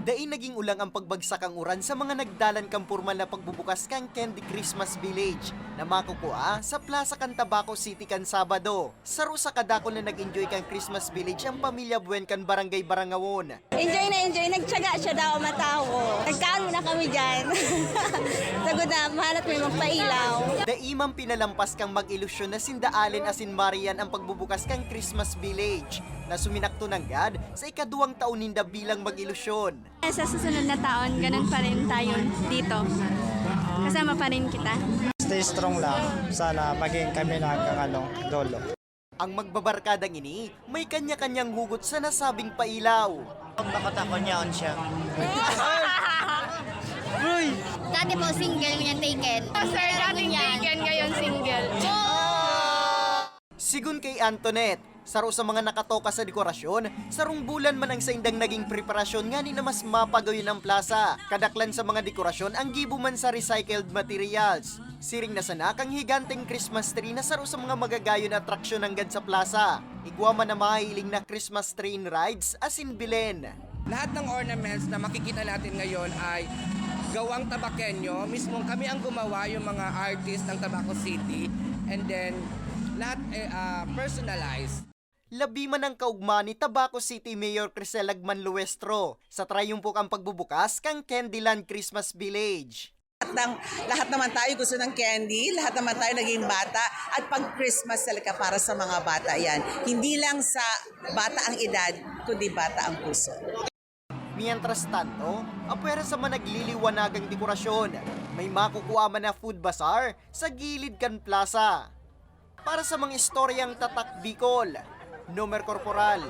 Daing naging ulang ang pagbagsak ang uran sa mga nagdalan kang formal na pagbubukas kang Candy Christmas Village na makukuha sa Plaza Cantabaco City kan Sabado. Saro sa kadako na nag-enjoy kang Christmas Village ang pamilya Buen kan Barangay Barangawon. Enjoy na enjoy, nagtsaga siya daw matao. Nagkaano na kami dyan. Sagod na, mahalat may magpailaw. Daimang pinalampas kang mag-ilusyon na sindaalin asin Marian ang pagbubukas kang Christmas Village na suminakto ng God sa ikaduwang taon ninda bilang mag-ilusyon. Sa susunod na taon, ganun pa rin tayo dito. Kasama pa rin kita. Stay strong lang. Sana maging kami na hanggang lolo. Ang magbabarkadang ini, may kanya-kanyang hugot sa nasabing pailaw. Pag nakatakon niya, on siya. Dati po single, ngayon taken. Sir, dating taken, ngayon single. Sigun kay Antoinette, saro sa mga nakatoka sa dekorasyon, sarong bulan man ang saindang naging preparasyon nga ni na mas mapagayon ang plaza. Kadaklan sa mga dekorasyon ang gibo man sa recycled materials. Siring na sana kang higanteng Christmas tree na saro sa mga magagayon na atraksyon hanggang sa plaza. Igwa man na mahihiling na Christmas train rides asin bilen. Lahat ng ornaments na makikita natin ngayon ay gawang Tabaqueño. Mismo kami ang gumawa, yung mga artist ng Tabaco City. And then, lahat personalized. Labi man ang kaugma ni Tabaco City Mayor Crisel Agman Luestro sa trayumpok ang pagbubukas kang Candyland Christmas Village. Lahat naman tayo gusto ng candy, lahat naman tayo naging bata at pag Christmas talaga para sa mga bata yan. Hindi lang sa bata ang edad, kundi bata ang puso. Mientras tanto, apwera sa mga nagliliwanagang dekorasyon, may makukuha man na food bazaar sa gilid kan plaza. Para sa mga istoryang tatak Bicol, Nomer Corporal,